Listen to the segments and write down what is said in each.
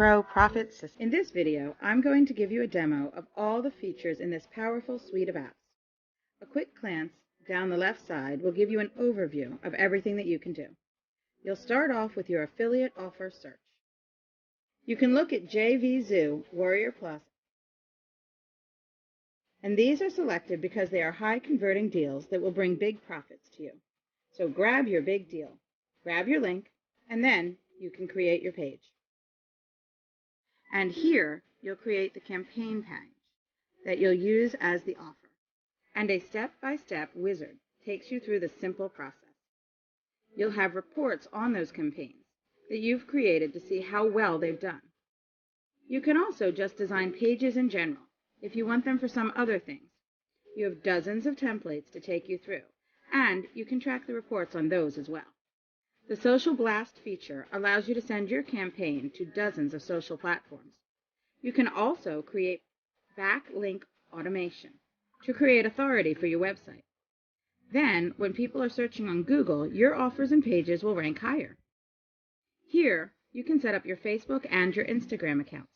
Unipro profit system. In this video, I'm going to give you a demo of all the features in this powerful suite of apps. A quick glance down the left side will give you an overview of everything that you can do. You'll start off with your affiliate offer search. You can look at JVZoo, Warrior Plus, and these are selected because they are high converting deals that will bring big profits to you. So grab your big deal, grab your link, and then you can create your page. And here you'll create the campaign page that you'll use as the offer. And a step-by-step wizard takes you through the simple process. You'll have reports on those campaigns that you've created to see how well they've done. You can also just design pages in general if you want them for some other things. You have dozens of templates to take you through, and you can track the reports on those as well. The Social Blast feature allows you to send your campaign to dozens of social platforms. You can also create backlink automation to create authority for your website. Then, when people are searching on Google, your offers and pages will rank higher. Here, you can set up your Facebook and your Instagram accounts.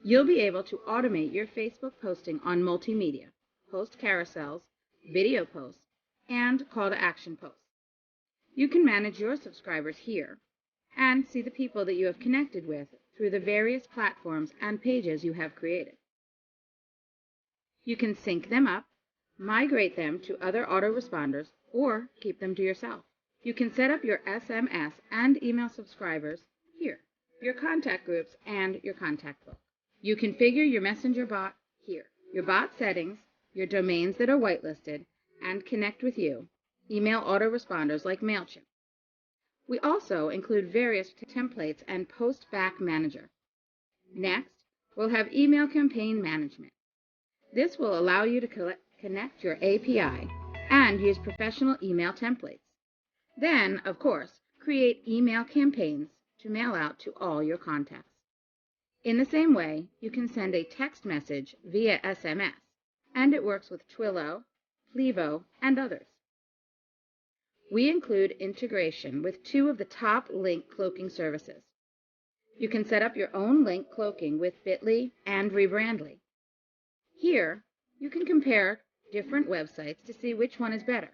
You'll be able to automate your Facebook posting on multimedia, post carousels, video posts, and call to action posts. You can manage your subscribers here and see the people that you have connected with through the various platforms and pages you have created. You can sync them up, migrate them to other autoresponders, or keep them to yourself. You can set up your SMS and email subscribers here, your contact groups, and your contact book. You configure your messenger bot here, your bot settings, your domains that are whitelisted, and connect with you, email autoresponders like MailChimp. We also include various templates and Post-Back Manager. Next, we'll have Email Campaign Management. This will allow you to connect your API and use professional email templates. Then, of course, create email campaigns to mail out to all your contacts. In the same way, you can send a text message via SMS, and it works with Twilio, Plevo, and others. We include integration with 2 of the top link cloaking services. You can set up your own link cloaking with Bitly and Rebrandly. Here, you can compare different websites to see which one is better,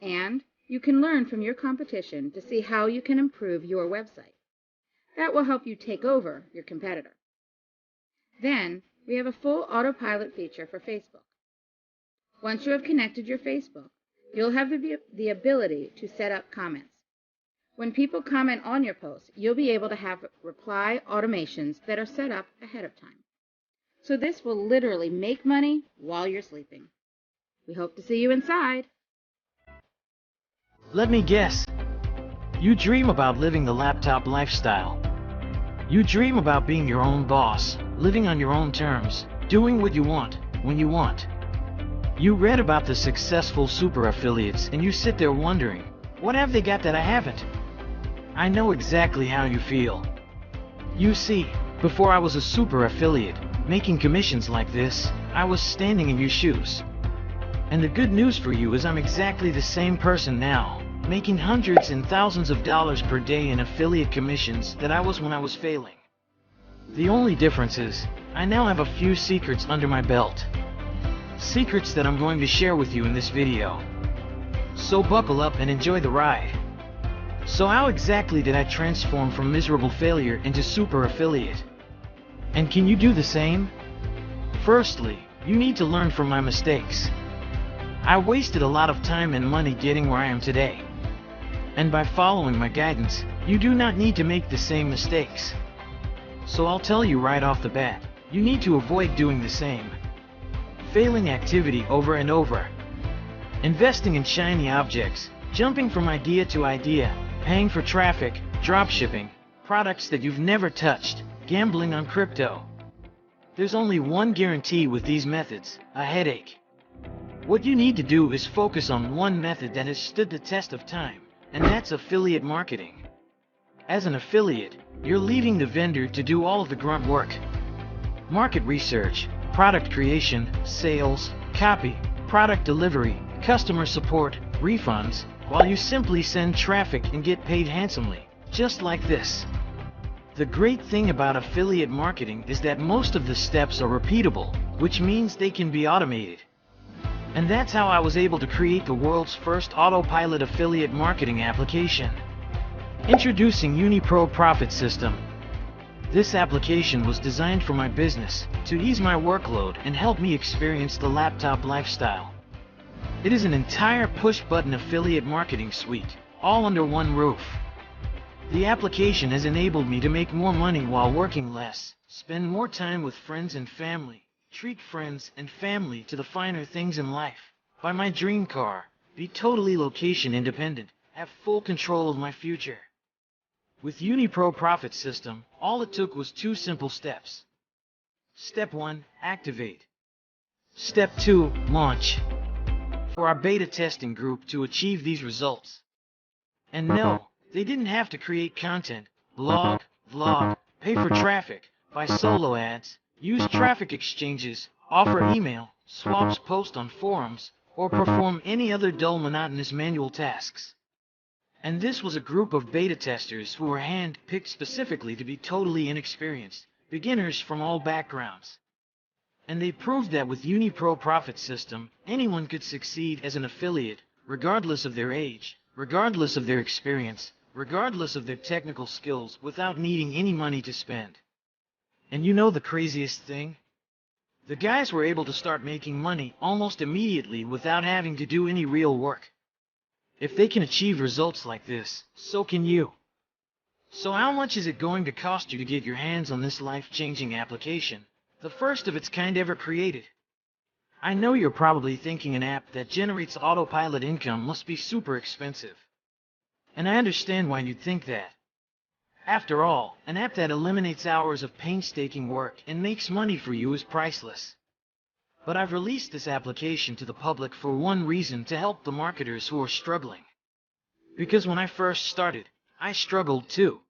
and you can learn from your competition to see how you can improve your website. That will help you take over your competitor. Then, we have a full autopilot feature for Facebook. Once you have connected your Facebook, you'll have the ability to set up comments. When people comment on your post, you'll be able to have reply automations that are set up ahead of time. So this will literally make money while you're sleeping. We hope to see you inside. Let me guess. You dream about living the laptop lifestyle. You dream about being your own boss, living on your own terms, doing what you want, when you want. You read about the successful super affiliates and you sit there wondering, what have they got that I haven't? I know exactly how you feel. You see, before I was a super affiliate, making commissions like this, I was standing in your shoes. And the good news for you is I'm exactly the same person now, making hundreds and thousands of dollars per day in affiliate commissions that I was when I was failing. The only difference is, I now have a few secrets under my belt. Secrets that I'm going to share with you in this video. So buckle up and enjoy the ride. So how exactly did I transform from miserable failure into super affiliate? And can you do the same? Firstly, you need to learn from my mistakes. I wasted a lot of time and money getting where I am today. And by following my guidance, you do not need to make the same mistakes. So I'll tell you right off the bat, you need to avoid doing the same. Failing activity over and over. Investing in shiny objects, jumping from idea to idea, paying for traffic, dropshipping, products that you've never touched, gambling on crypto. There's only one guarantee with these methods, a headache. What you need to do is focus on one method that has stood the test of time, and that's affiliate marketing. As an affiliate, you're leaving the vendor to do all of the grunt work. Market research, product creation, sales, copy, product delivery, customer support, refunds, while you simply send traffic and get paid handsomely, just like this. The great thing about affiliate marketing is that most of the steps are repeatable, which means they can be automated. And that's how I was able to create the world's first autopilot affiliate marketing application. Introducing Unipro Profit System. This application was designed for my business, to ease my workload and help me experience the laptop lifestyle. It is an entire push-button affiliate marketing suite, all under one roof. The application has enabled me to make more money while working less, spend more time with friends and family, treat friends and family to the finer things in life, buy my dream car, be totally location independent, have full control of my future. With Unipro Profit System, all it took was 2 simple steps. Step 1, activate. Step 2, launch. For our beta testing group to achieve these results. And no, they didn't have to create content, blog, vlog, pay for traffic, buy solo ads, use traffic exchanges, offer email, swaps, post on forums, or perform any other dull, monotonous manual tasks. And this was a group of beta testers who were hand-picked specifically to be totally inexperienced, beginners from all backgrounds. And they proved that with Unipro Profit System, anyone could succeed as an affiliate, regardless of their age, regardless of their experience, regardless of their technical skills, without needing any money to spend. And you know the craziest thing? The guys were able to start making money almost immediately without having to do any real work. If they can achieve results like this, so can you. So how much is it going to cost you to get your hands on this life-changing application, the first of its kind ever created? I know you're probably thinking an app that generates autopilot income must be super expensive. And I understand why you'd think that. After all, an app that eliminates hours of painstaking work and makes money for you is priceless. But I've released this application to the public for one reason: to help the marketers who are struggling. Because when I first started, I struggled too.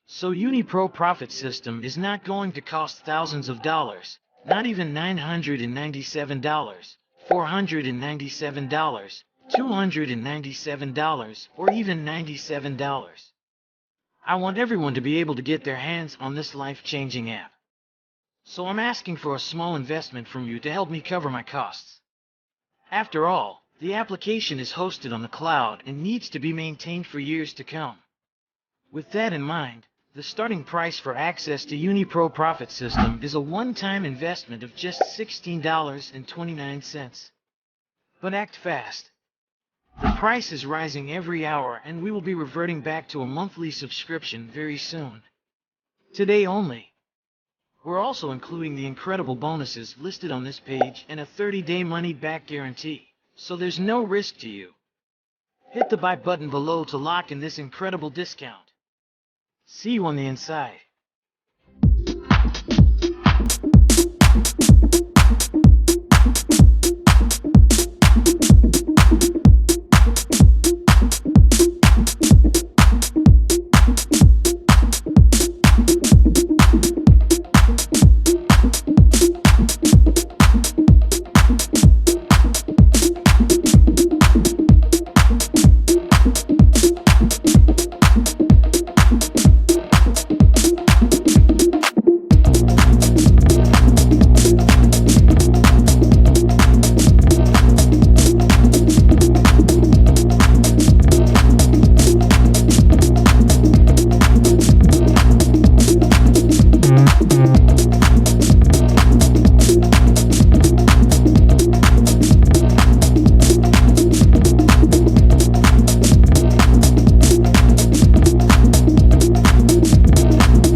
So Unipro Profit System is not going to cost thousands of dollars, not even $997, $497, $297, or even $97. I want everyone to be able to get their hands on this life-changing app. So I'm asking for a small investment from you to help me cover my costs. After all, the application is hosted on the cloud and needs to be maintained for years to come. With that in mind, the starting price for access to Unipro Profit System is a one-time investment of just $16.29. But act fast. The price is rising every hour, and we will be reverting back to a monthly subscription very soon. Today only. We're also including the incredible bonuses listed on this page and a 30-day money-back guarantee, so there's no risk to you. Hit the buy button below to lock in this incredible discount. See you on the inside.